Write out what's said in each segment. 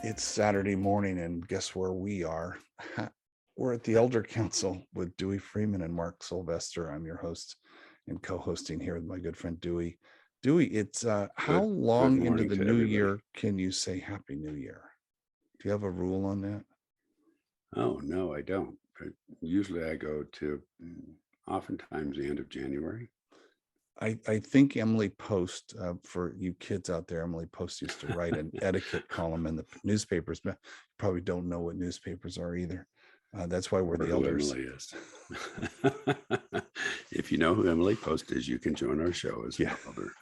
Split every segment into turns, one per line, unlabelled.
It's Saturday morning, and guess where we are? We're at the Elder Council with Dewey Freeman and Mark Sylvester. I'm your host and co-hosting here with my good friend Dewey. Dewey, it's how
Good
long into
morning
the
to
new
everybody.
year can you say Happy New Year? Do you have a rule on that?
Oh, no, I don't. But usually I go to oftentimes the end of January.
I think Emily Post, for you kids out there, Emily Post used to write an etiquette column in the newspapers, but you probably don't know what newspapers are either. That's why we're
Or
the
who
elders.
Emily is. If you know who Emily Post is, you can join our show as an
Yeah.
elder.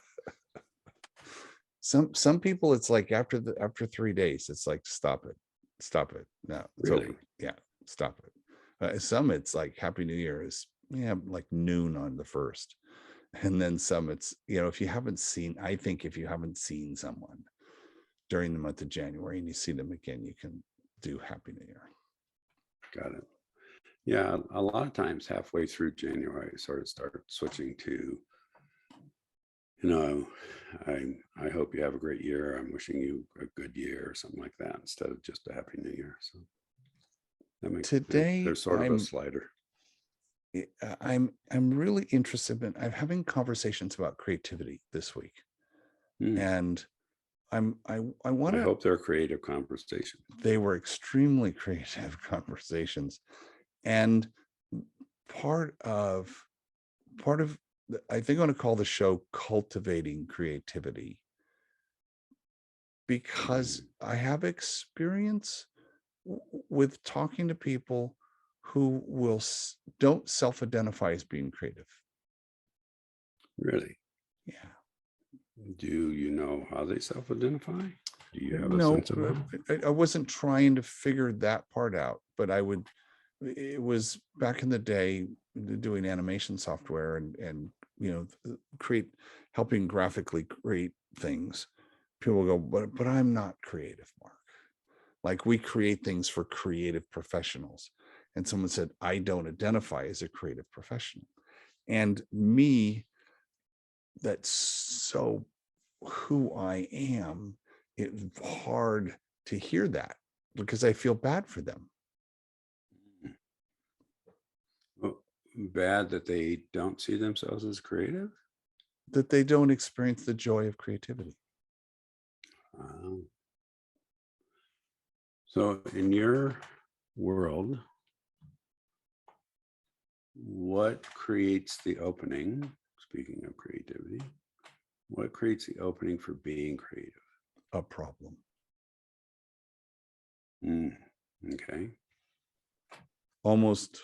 Some people, it's like after 3 days, it's like stop it, no, it's over.
Really?
Yeah, stop it. Some it's like Happy New Year is, yeah, like noon on the first. And then some it's, if you haven't seen, I think if you haven't seen someone during the month of January and you see them again, you can do Happy New Year.
Got it. Yeah, a lot of times halfway through January, I sort of start switching to, you know, I hope you have a great year. I'm wishing you a good year or something like that instead of just a Happy New Year. So that makes
Today
there's sort of a slider.
I'm really interested in, I'm having conversations about creativity this week,
Hmm.
and I want
I
to,
hope they're creative conversation.
they were extremely creative conversations. And part of I think I'm going to call the show Cultivating Creativity, because
Mm,
I have experience with talking to people who don't self-identify as being creative.
really?
Yeah.
Do you know how they self-identify? Do you have a
No,
sense of how?
I wasn't trying to figure that part out, but it was back in the day doing animation software and create, helping graphically create things. People go, but I'm not creative, Mark. Like, we create things for creative professionals. And someone said, I don't identify as a creative professional. And me, that's so who I am. It's hard to hear that because I feel bad for them,
Well, bad that they don't see themselves as creative.
that they don't experience the joy of creativity.
Um, so, in your world, what creates the opening? Speaking of creativity, what creates the opening for being creative?
A problem.
Mm, okay.
Almost,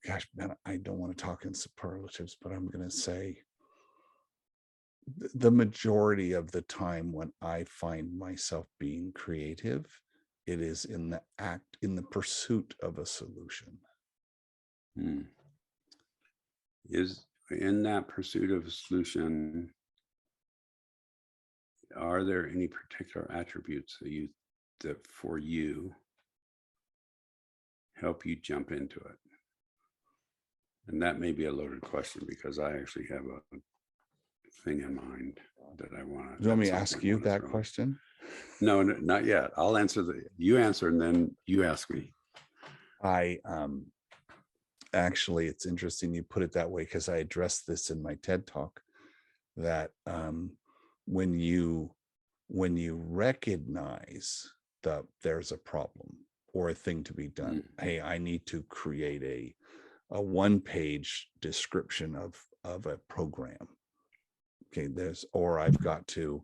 gosh, man, I don't want to talk in superlatives, but I'm going to say the majority of the time when I find myself being creative, it is in the pursuit of a solution.
Mm. Is in that pursuit of a solution, are there any particular attributes that for you help you jump into it? And that may be a loaded question because I actually have a thing in mind that I want
Do you
to
want
at
me to
some
ask
point
you
want to
that
throw in.
question?
No, not yet. I'll answer you answer and then you ask me.
I actually, it's interesting you put it that way, because I addressed this in my TED talk, that when you recognize that there's a problem or a thing to be done,
Mm,
hey, I need to create a one-page description of a program. Okay, or I've got to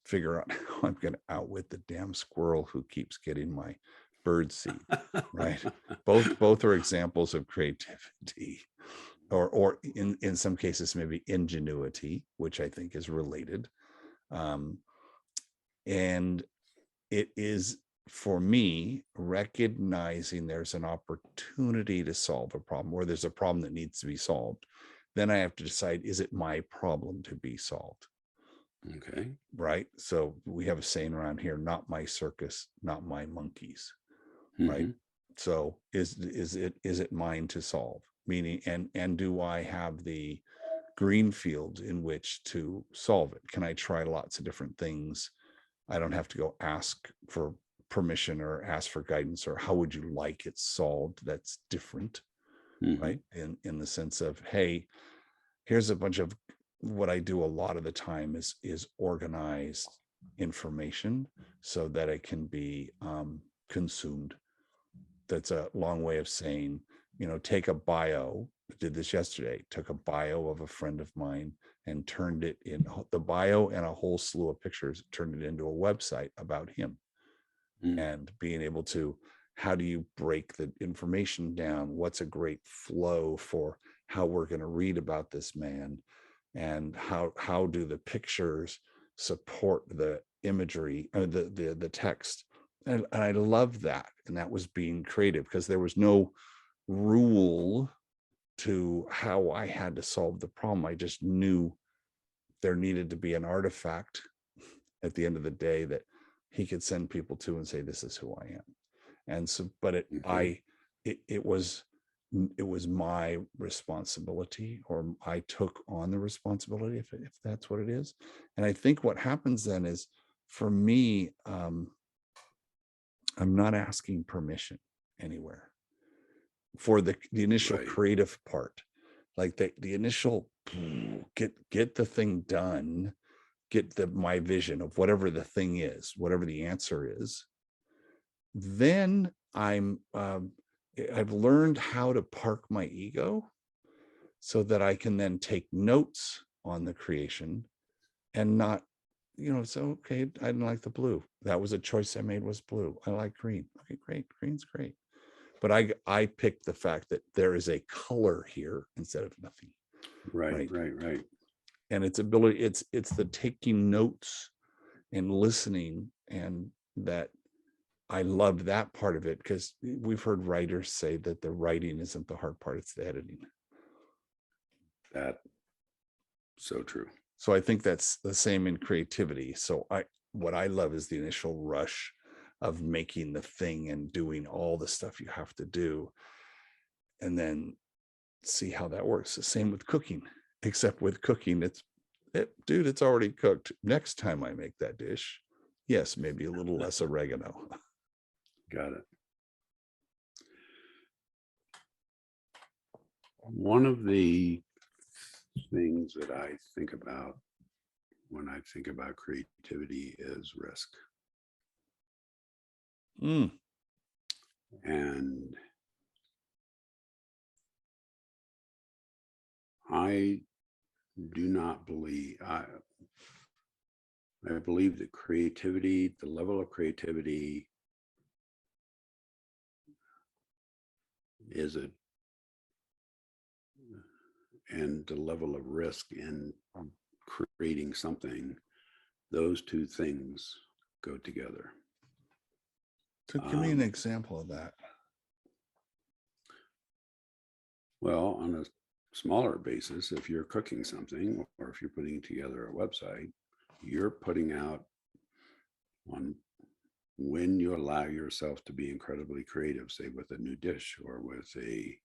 figure out how I'm going to outwit the damn squirrel who keeps getting my bird seed, right? Both are examples of creativity, or in some cases maybe ingenuity, which I think is related. um, and it is, for me, recognizing there's an opportunity to solve a problem, or there's a problem that needs to be solved. Then I have to decide, is it my problem to be solved?
okay.
Right. So we have a saying around here, not my circus, not my monkeys. Right.
Mm-hmm.
So is it mine to solve? Meaning, and do I have the green field in which to solve it? Can I try lots of different things I don't have to go ask for permission or ask for guidance or how would you like it solved. That's different,
Mhm.
right? In the sense of, hey, here's a bunch of what I do a lot of the time is organized information so that it can be consumed. That's a long way of saying, take a bio. I did this yesterday. Took a bio of a friend of mine and turned it in the bio and a whole slew of pictures, turned it into a website about him.
Mhm.
And being able to, how do you break the information down? What's a great flow for how we're going to read about this man? And how do the pictures support the imagery, the text? And I love that. And that was being creative because there was no rule to how I had to solve the problem. I just knew there needed to be an artifact at the end of the day that he could send people to and say, this is who I am. And so, but
Okay.
it was my responsibility, or I took on the responsibility, if that's what it is. And I think what happens then is, for me, I'm not asking permission anywhere for the initial
Right.
creative part, like the initial get the thing done, get my vision of whatever the thing is, whatever the answer is. Then I've learned how to park my ego so that I can then take notes on the creation and not, so okay, I didn't like the blue. That was a choice I made, was blue. I like green. Okay, great. Green's great. But I picked the fact that there is a color here instead of nothing.
Right.
Right.
Right. Right.
And its ability, it's the taking notes and listening, and that I love that part of it, because we've heard writers say that the writing isn't the hard part, it's the editing.
That so true.
So I think that's the same in creativity. So what I love is the initial rush of making the thing and doing all the stuff you have to do, and then see how that works. The same with cooking, except with cooking, dude, it's already cooked. Next time I make that dish, yes, maybe a little less oregano.
Got it. One of the things that I think about when I think about creativity is risk.
Mm,
And I do not believe, I believe that creativity, the level of creativity is and the level of risk in creating something, those two things go together.
so give me an example of that.
Well, on a smaller basis, if you're cooking something or if you're putting together a website, you're putting out on when you allow yourself to be incredibly creative, say with a new dish or with a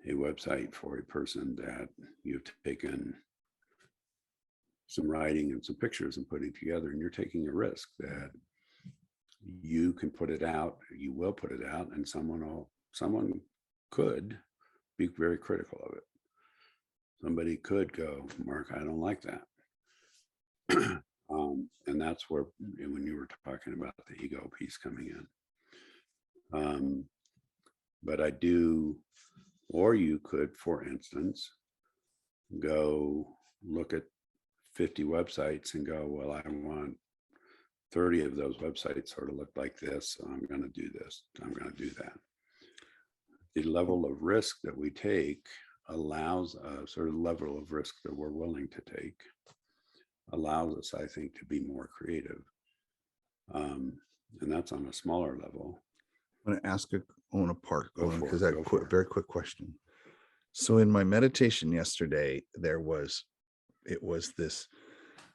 website for a person that you've taken some writing and some pictures and putting together, and you're taking a risk that you can put it out, you will put it out, and someone could be very critical of it. Somebody could go, Mark, I don't like that. And that's where, when you were talking about the ego piece coming in. But I do, or you could, for instance, go look at 50 websites and go, well, I want 30 of those websites sort of look like this. So I'm going to do this. I'm going to do that. The level of risk that we take allows a sort of level of risk that we're willing to take, allows us, I think, to be more creative. And that's on a smaller level.
I'm going to ask a own a part because that very quick question. So in my meditation yesterday, it was this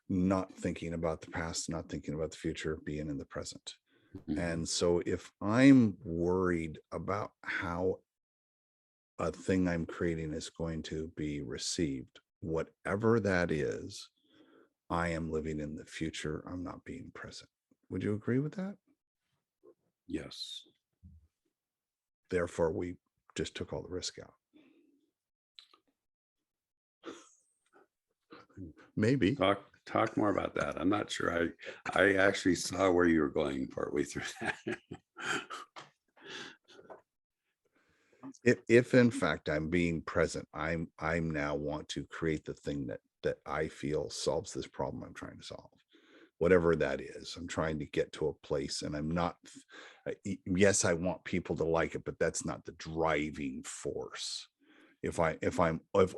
not thinking about the past, not thinking about the future, being in the present.
Mm-hmm.
And so if I'm worried about how a thing I'm creating is going to be received, whatever that is, I am living in the future. I'm not being present. Would you agree with that?
Yes.
Therefore, we just took all the risk out. Maybe.
Talk more about that. I'm not sure. I actually saw where you were going partway through that.
If in fact I'm being present, I'm now want to create the thing that I feel solves this problem I'm trying to solve, whatever that is. I'm trying to get to a place, and I'm not. Yes, I want people to like it, but that's not the driving force. If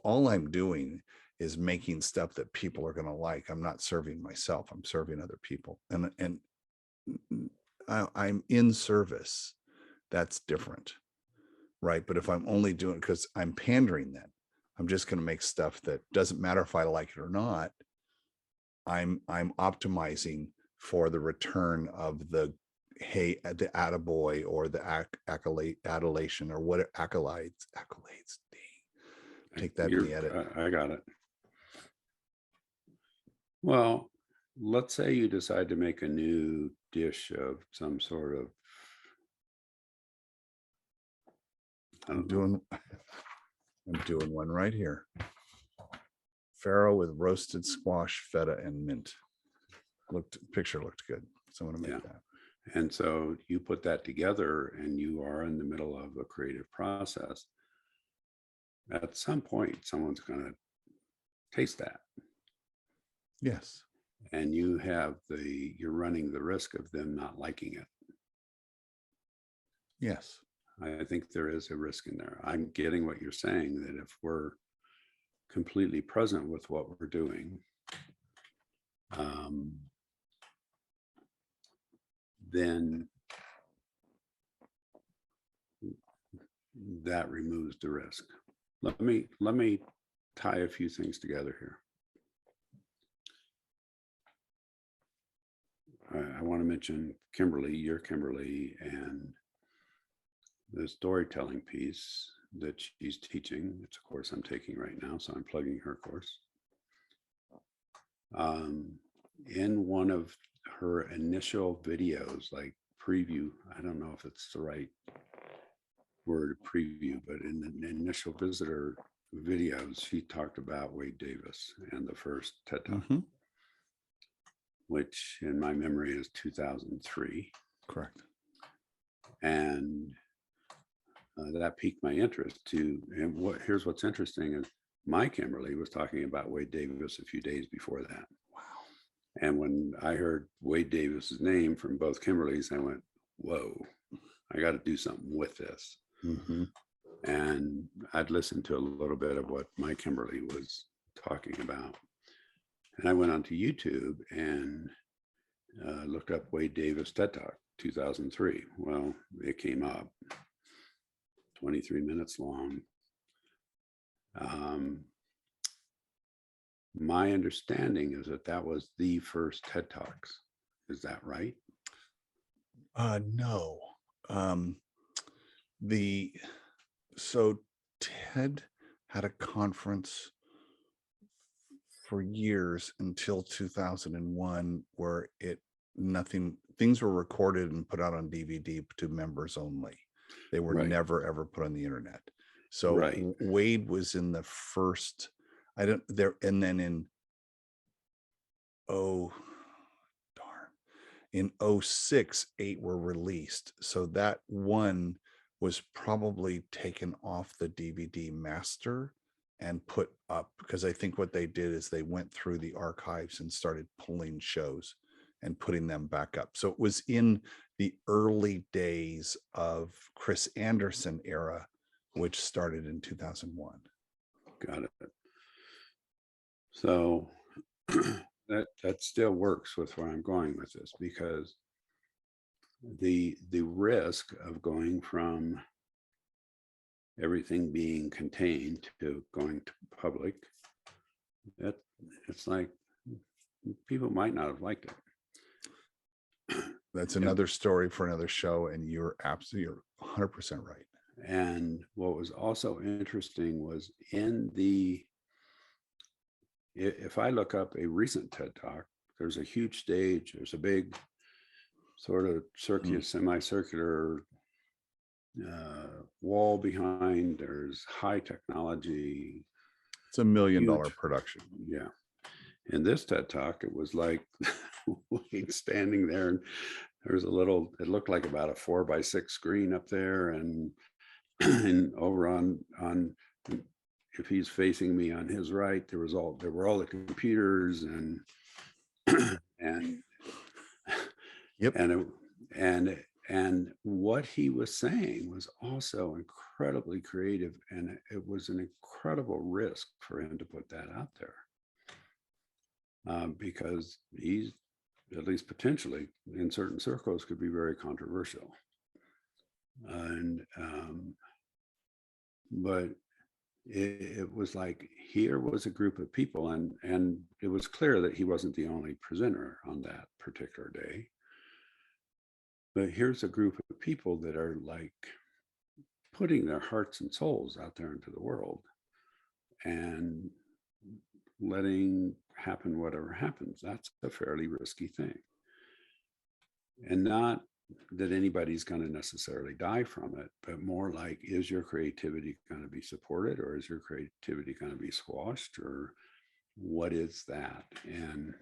all I'm doing is making stuff that people are going to like, I'm not serving myself. I'm serving other people, and I'm in service. That's different. Right. But if I'm only doing because I'm pandering, then I'm just going to make stuff that doesn't matter if I like it or not. I'm optimizing for the return of the the attaboy or the adulation or what accolades. Take that in the edit.
I got it. Well, let's say you decide to make a new dish of some sort of.
I'm doing one right here. Farro with roasted squash, feta, and mint. Picture looked good. So I'm going to make that.
And so you put that together and you are in the middle of a creative process. At some point, someone's going to taste that.
Yes.
And you're running the risk of them not liking it.
Yes.
I think there is a risk in there. I'm getting what you're saying, that if we're completely present with what we're doing, then that removes the risk. Let me tie a few things together here. I want to mention Kimberly, your Kimberly, and the storytelling piece that she's teaching. It's a course I'm taking right now, so I'm plugging her course. In one of her initial videos, like preview, I don't know if it's the right word, preview, but in the initial visitor videos, she talked about Wade Davis and the first TED Talk, which in my memory is 2003.
Correct.
And that piqued my interest too. And here's what's interesting is my Kimberly was talking about Wade Davis a few days before that.
Wow.
And when I heard Wade Davis's name from both Kimberlys, I went, whoa, I got to do something with this. And I'd listened to a little bit of what my Kimberly was talking about. And I went onto YouTube and looked up Wade Davis TED Talk 2003. Well, it came up 23 minutes long. My understanding is that was the first TED Talks. Is that right?
No. So TED had a conference for years until 2001 where things were recorded and put out on DVD to members only. They were never ever put on the internet. So Wade was in the first, and then in in 06, 8 were released. So that one was probably taken off the DVD master and put up, because I think what they did is they went through the archives and started pulling shows and putting them back up. So it was in the early days of Chris Anderson era, which started in 2001.
Got it. So that still works with where I'm going with this, because the risk of going from everything being contained to going to public, it's like people might not have liked it.
That's another story for another show, and you're 100% right.
And what was also interesting was in the if I look up a recent TED Talk, there's a huge stage, there's a big sort of circular, semicircular wall behind, there's high technology.
It's $1 million
huge
production.
Yeah. In this TED Talk, it was like Wade standing there, and there's a little, it looked like about a 4x6 screen up there, and and over on if he's facing me on his right, there were all the computers and and
Yep.
and what he was saying was also incredibly creative, and it was an incredible risk for him to put that out there, because he's, at least potentially in certain circles, could be very controversial. And but it was like, here was a group of people, and it was clear that he wasn't the only presenter on that particular day. But here's a group of people that are like putting their hearts and souls out there into the world and letting happen whatever happens. That's a fairly risky thing. And not that anybody's going to necessarily die from it, but more like, is your creativity going to be supported, or is your creativity going to be squashed, or what is that? And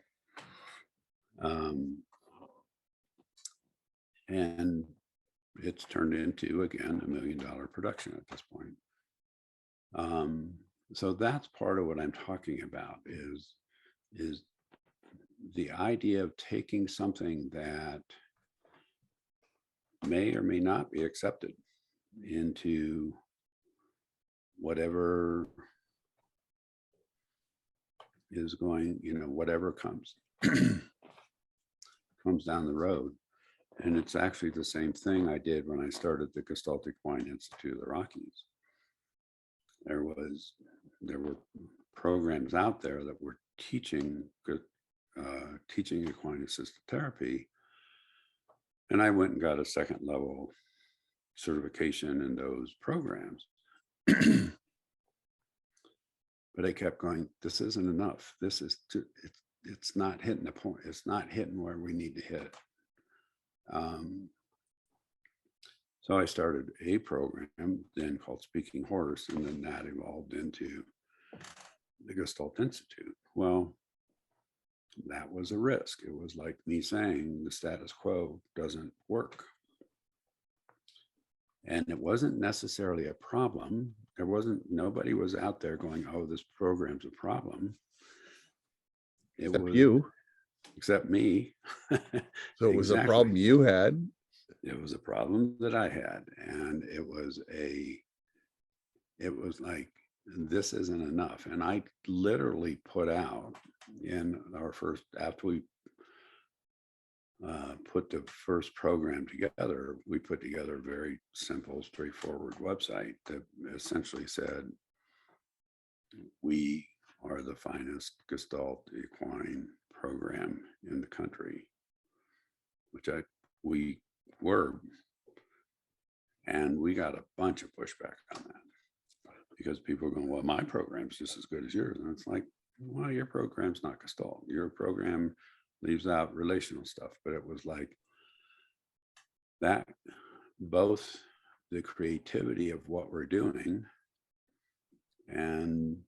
it's turned into, again, $1 million production at this point. So that's part of what I'm talking about, is the idea of taking something that may or may not be accepted into whatever is going, whatever comes down the road. And it's actually the same thing I did when I started the Gestalt Equine Institute of the Rockies. There were programs out there that were teaching equine assisted therapy. And I went and got a second level certification in those programs. But I kept going, this isn't enough. This is it's not hitting the point. It's not hitting where we need to hit. So I started a program then called Speaking Horse, and then that evolved into the Gestalt Institute. Well, that was a risk. It was like me saying the status quo doesn't work. And it wasn't necessarily a problem. Nobody was out there going, oh, this program's a problem.
Except you.
Except me.
So it was a problem you had.
It was a problem that I had. And it was like, this isn't enough. And I literally put out in our first, after we put the first program together, we put together a very simple, straightforward website that essentially said, we are the finest Gestalt equine program in the country, which we were. And we got a bunch of pushback on that, because people are going, well, my program's just as good as yours. And it's like, well, your program's not Gestalt. Your program leaves out relational stuff. But it was like that, both the creativity of what we're doing and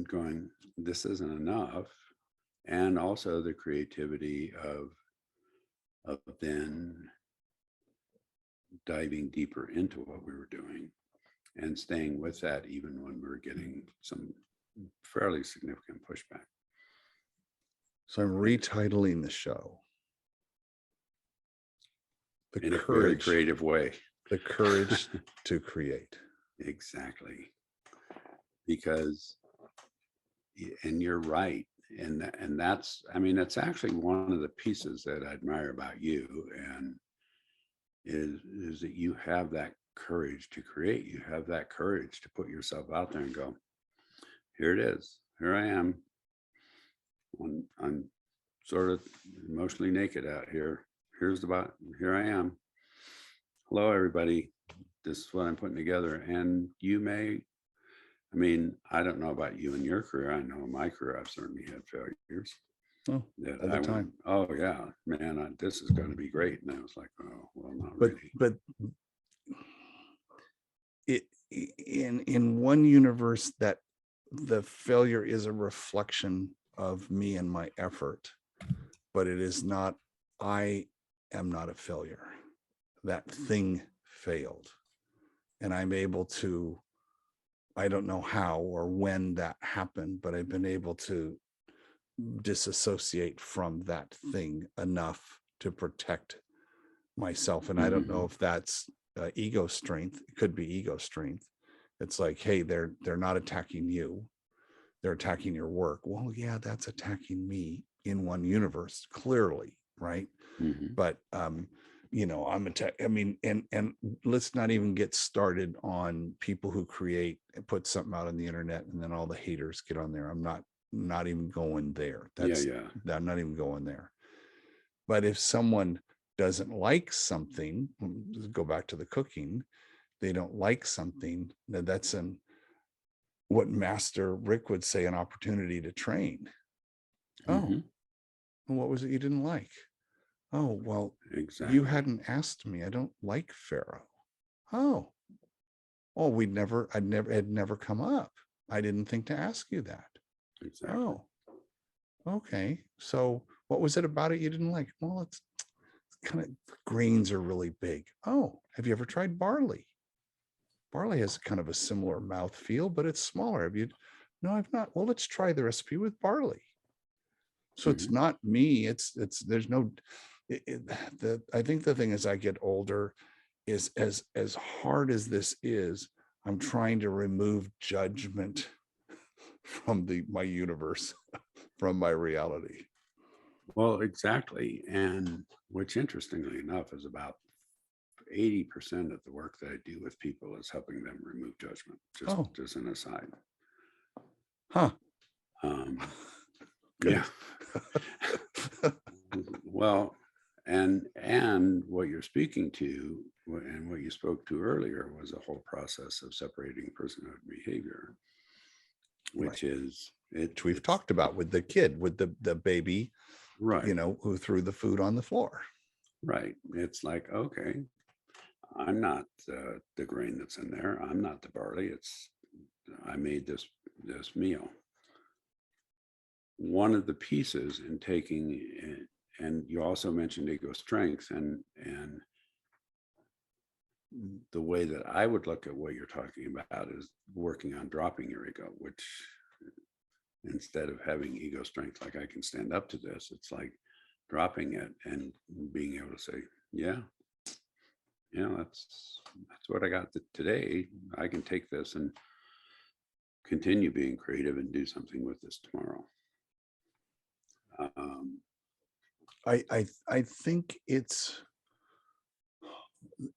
going, this isn't enough, and also the creativity of then diving deeper into what we were doing and staying with that even when we were getting some fairly significant pushback.
So I'm retitling the show.
In a very creative way.
The courage to create.
Exactly. Because, and you're right. And that's, I mean, that's actually one of the pieces that I admire about you, and is that you have that courage to create. You have that courage to put yourself out there and go, here it is. Here I am. I'm sort of emotionally naked out here. Here I am. Hello, everybody. This is what I'm putting together. And you may, I mean, I don't know about you and your career. I know in my career, I've certainly had failures
Oh,
that
all
I
the
went,
time.
oh yeah, man, this is going to be great. And I was like, oh, well, not
But
really.
it in one universe that the failure is a reflection of me and my effort, but it is not, I am not a failure. That thing failed. And I'm able to, I don't know how or when that happened, but I've been able to disassociate from that thing enough to protect myself. And I don't know if that's ego strength. It could be ego strength. It's like, hey, they're not attacking you, they're attacking your work. Well, yeah, that's attacking me in one universe, clearly, right?
Mhm.
But you know, I'm I mean, and let's not even get started on people who create and put something out on the internet and then all the haters get on there. I'm not even going there.
Yeah,
That's
yeah.
I'm not even going there. But if someone doesn't like something, go back to the cooking, they don't like something, that's an, what Master Rick would say, an opportunity to train. Oh,
Mhm.
what was it you didn't like? Oh, well, you
Exactly.
hadn't asked me. I don't like Pharaoh. Oh, had never come up. I didn't think to ask you that.
Exactly.
Oh, okay. So what was it about it you didn't like? Well, it's kind of, grains are really big. Oh, have you ever tried barley? Barley has kind of a similar mouth feel, but it's smaller. Have you? No, I've not. Well, let's try the recipe with barley. So it's
Mhm.
not me. There's no, I think the thing as I get older is, as hard as this is, I'm trying to remove judgment from my universe, from my reality.
Well, exactly. And which interestingly enough is about 80% of the work that I do with people is helping them remove judgment,
Oh,
just an aside.
huh.
Um, yeah.
Good.
Well, and what you're speaking to and what you spoke to earlier was a whole process of separating personhood and behavior,
Right.
which is
Which we've
it's
talked about with the kid, with the baby, you
right,
know, who threw the food on the floor.
right. It's like, okay, I'm not the grain that's in there. I'm not the barley. It's I made this meal. One of the pieces in taking and you also mentioned ego strength and the way that I would look at what you're talking about is working on dropping your ego, which instead of having ego strength, like I can stand up to this, it's like dropping it and being able to say, yeah, that's what I got today. I can take this and continue being creative and do something with this tomorrow. Um,
I think it's,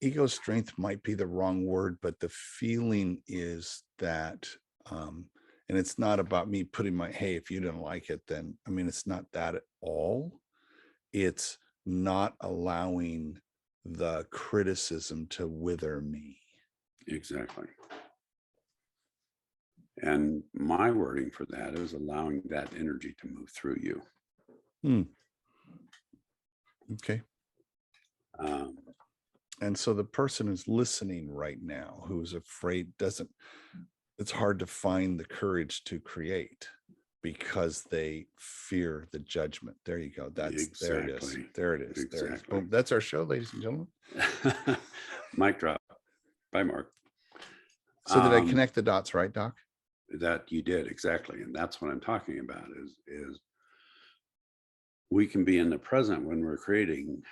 ego strength might be the wrong word, but the feeling is that, and it's not about me putting my, hey, if you didn't like it, then, I mean, it's not that at all. It's not allowing the criticism to wither me.
exactly. And my wording for that is allowing that energy to move through you.
Hmm. Okay.
Um,
And so the person who's listening right now, who's afraid, doesn't, it's hard to find the courage to create because they fear the judgment. There you go. There it is.
exactly.
There it is. There it is.
Exactly.
Boom. That's our show, ladies and gentlemen.
Mic drop. Bye, Mark.
So did I connect the dots right, Doc?
That you did exactly, and that's what I'm talking about. Is we can be in the present when we're creating,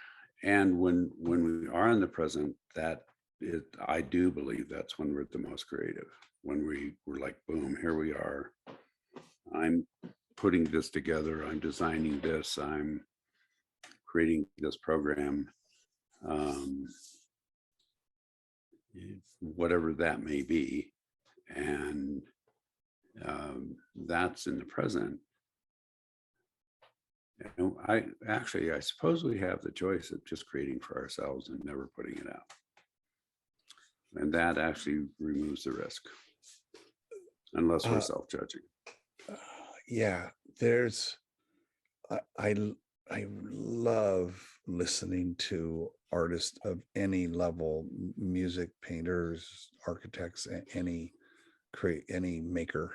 and when we are in the present, I do believe that's when we're the most creative. When we're like, boom, here we are. I'm putting this together. I'm designing this. I'm creating this program. Um, whatever that may be. And that's in the present. And I suppose we have the choice of just creating for ourselves and never putting it out. And that actually removes the risk. unless we're
Uh,
self-judging.
yeah, there's I love listening to artists of any level, music, painters, architects, any create any maker,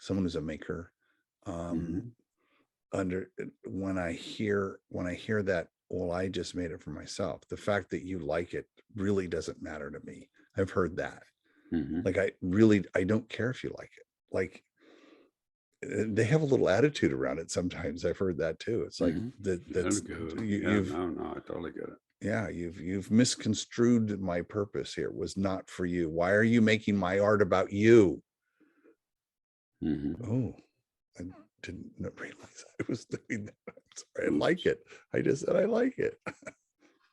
someone who's a maker. Um,
Mhm.
under when I hear that, well, I just made it for myself. The fact that you like it really doesn't matter to me. I've heard that.
Mhm.
Like I don't care if you like it. Like they have a little attitude around it sometimes. I've heard that too. It's like
Mhm.
that's
That'd go.
you,
Yeah,
you've
no, no, I totally get it.
yeah, you've misconstrued my purpose here. It was not for you. Why are you making my art about you?
Mhm.
Oh, I didn't realize I was doing that. I'm sorry. I like
Oops.
it. I just said I like it.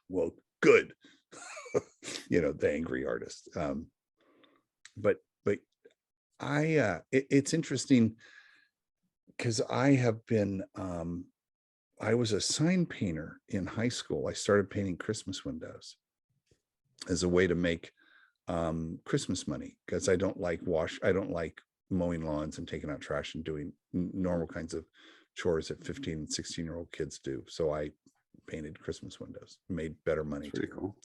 Well, good. The angry artist. But it's interesting because I was a sign painter in high school. I started painting Christmas windows as a way to make Christmas money because I don't like mowing lawns and taking out trash and doing normal kinds of chores that 15 and 16-year-old kids do. So I painted Christmas windows, made better
That's
money
pretty
too,
cool.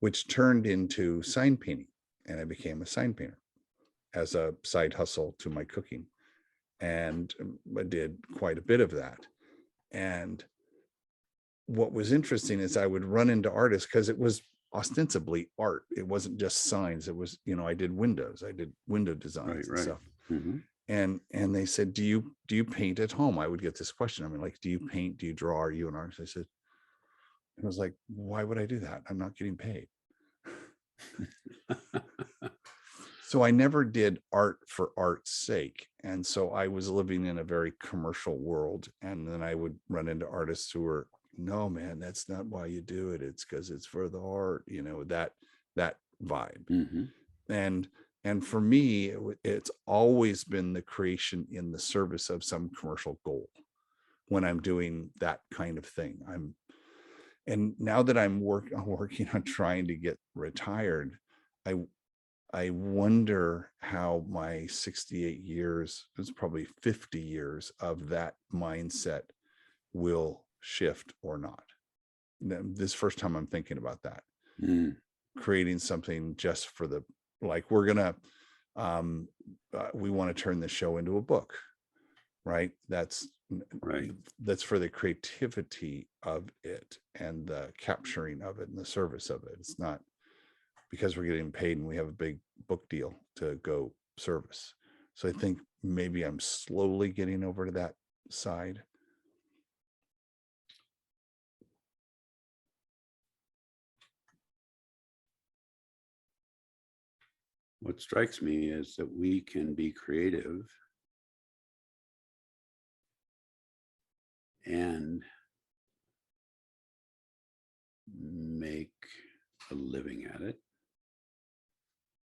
which turned into sign painting. And I became a sign painter as a side hustle to my cooking. And I did quite a bit of that. And what was interesting is I would run into artists because it was ostensibly art. It wasn't just signs. It was, I did windows. I did window
Right,
designs and
right.
stuff.
Mhm.
And they said, do you paint at home? I would get this question. I mean, like, do you paint? Do you draw? Are you an artist? I said, I was like, why would I do that? I'm not getting paid. So I never did art for art's sake. And so I was living in a very commercial world. And then I would run into artists who were, no, man, that's not why you do it. It's because it's for the art, that vibe.
Mhm.
And and for me, it's always been the creation in the service of some commercial goal when I'm doing that kind of thing. And now that I'm working on trying to get retired, I I wonder how my 68 years, it's probably 50 years of that mindset will shift or not. This first time I'm thinking about that,
Mm.
creating something just for like we're gonna, we want to turn the show into a book, right?
Right.
That's for the creativity of it and the capturing of it and the service of it. It's not because we're getting paid and we have a big book deal to go service. So I think maybe I'm slowly getting over to that side.
What strikes me is that we can be creative and make a living at it,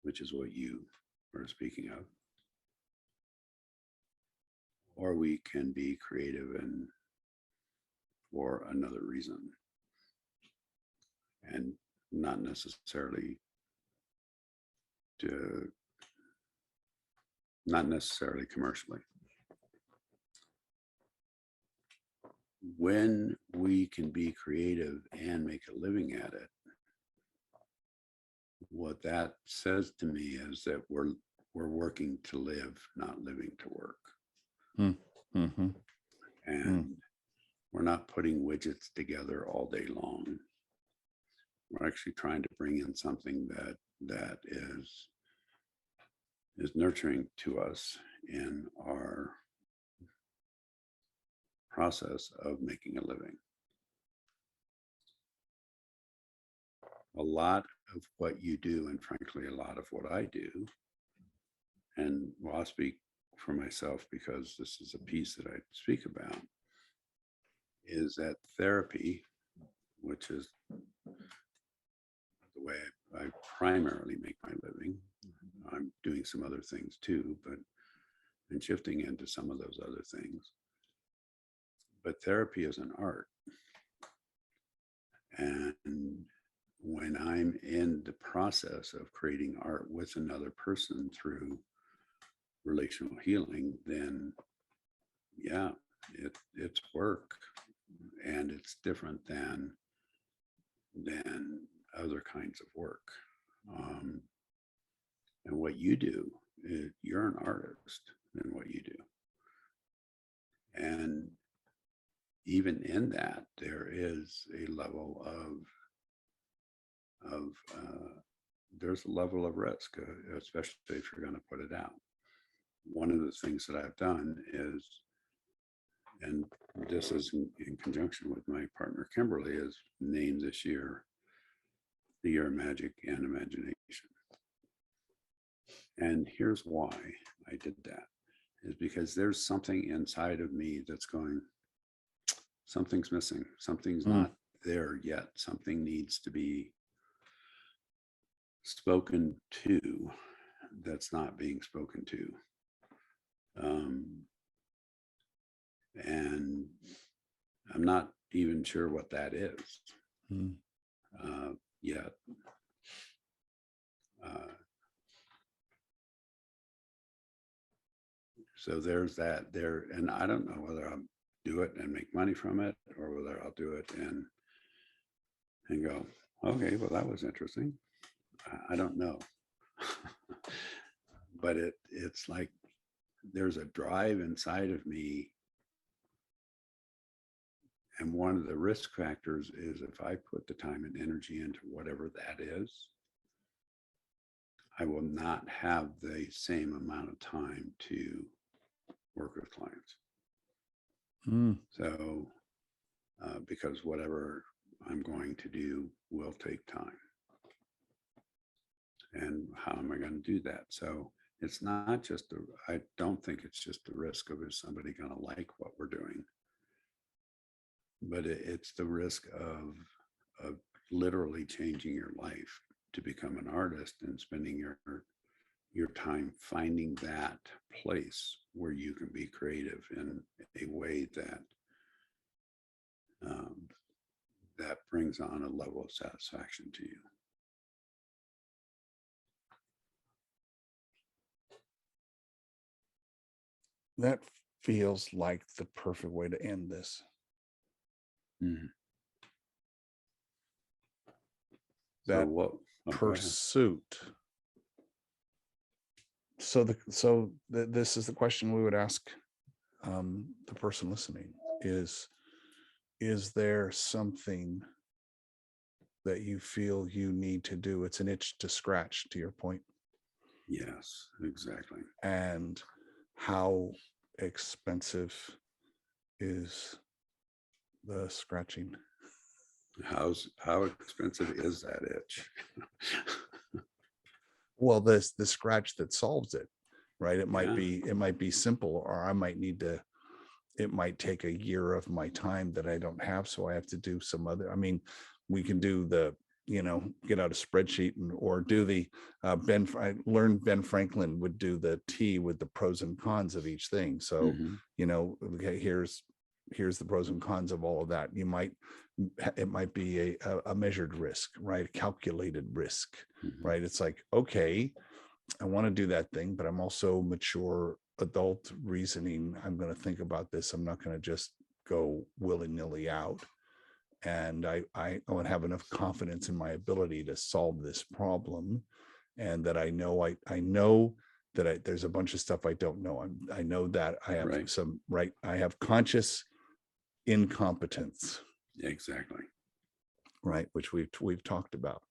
which is what you are speaking of. Or we can be creative and for another reason and not necessarily to not necessarily commercially. When we can be creative and make a living at it, what that says to me is that we're working to live, not living to work.
Mm-hmm.
And we're not putting widgets together all day long. We're actually trying to bring in something that is nurturing to us in our process of making a living. A lot of what you do, and frankly, a lot of what I do, and well, I'll speak for myself because this is a piece that I speak about, is that therapy, which is the way I primarily make my living. I'm doing some other things too, but and shifting into some of those other things. But therapy is an art. And when I'm in the process of creating art with another person through relational healing, then yeah, it's work, and it's different than other kinds of work. Um, and what you do, you're an artist in what you do. And even in that, there is a level there's a level of risk, especially if you're going to put it out. One of the things that I've done is, and this is in conjunction with my partner Kimberly, is named this year the Year of Magic and Imagination. And here's why I did that, is because there's something inside of me that's going, something's missing, something's not there yet, something needs to be spoken to that's not being spoken to. And I'm not even sure what that is yet. So there's that there, and I don't know whether I'll do it and make money from it, or whether I'll do it and go, okay, well, that was interesting. I don't know. But it's like there's a drive inside of me. And one of the risk factors is if I put the time and energy into whatever that is, I will not have the same amount of time to work with clients. So, because whatever I'm going to do will take time. And how am I going to do that? So it's not just, I don't think it's just the risk of, is somebody going to like what we're doing? But it's the risk of literally changing your life to become an artist and spending your time finding that place where you can be creative in a way that that brings on a level of satisfaction to you.
That feels like the perfect way to end this. That
So what
pursuit. This is the question we would ask the person listening: is there something that you feel you need to do? It's an itch to scratch, to your point.
Yes, exactly.
And how expensive is the scratching?
How expensive is that itch?
Well, the scratch that solves it, right? It might
Yeah.
be simple, or I might need to, it might take a year of my time that I don't have, so I have to do some other, I mean, we can do the, get out a spreadsheet or do the I learned Ben Franklin would do the T with the pros and cons of each thing. So, okay, here's the pros and cons of all of that. It might be a measured risk, right? Calculated risk, right? It's like, okay, I want to do that thing, but I'm also mature adult reasoning. I'm going to think about this. I'm not going to just go willy-nilly out. And I would have enough confidence in my ability to solve this problem. And that I know that there's a bunch of stuff I don't know. I know that I have I have conscious incompetence.
Exactly.
Right. Which we've talked about.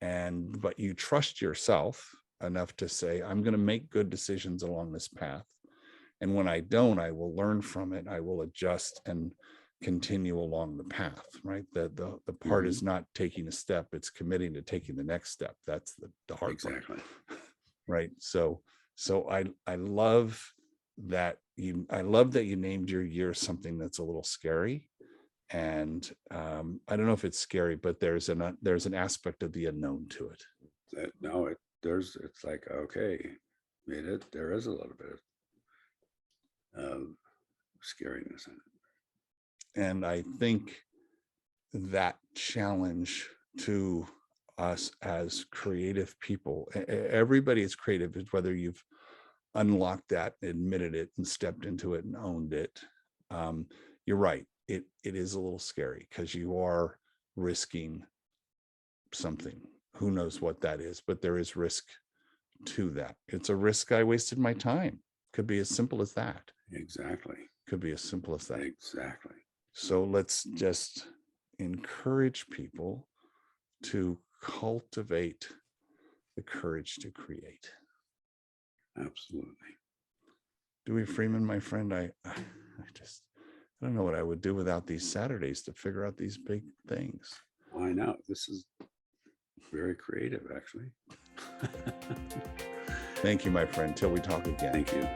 But you trust yourself enough to say, I'm going to make good decisions along this path. And when I don't, I will learn from it. I will adjust and continue along the path, right? The part is not taking a step, it's committing to taking the next step. That's the hard part. Right. So I love that you named your year something that's a little scary. And I don't know if it's scary, but there's an aspect of the unknown to it.
It's like, okay, there is a little bit of scariness in it.
And I think that challenge to us as creative people, everybody is creative, whether you've unlocked that, admitted it, and stepped into it and owned it. You're right. It is a little scary because you are risking something. Who knows what that is, but there is risk to that. It's a risk. I wasted my time. Could be as simple as that.
Exactly.
Could be as simple as that.
Exactly.
So let's just encourage people to cultivate the courage to create.
Absolutely.
Dewey Freeman, my friend, I don't know what I would do without these Saturdays to figure out these big things.
I know. This is very creative, actually.
Thank you, my friend. Till we talk again.
Thank you.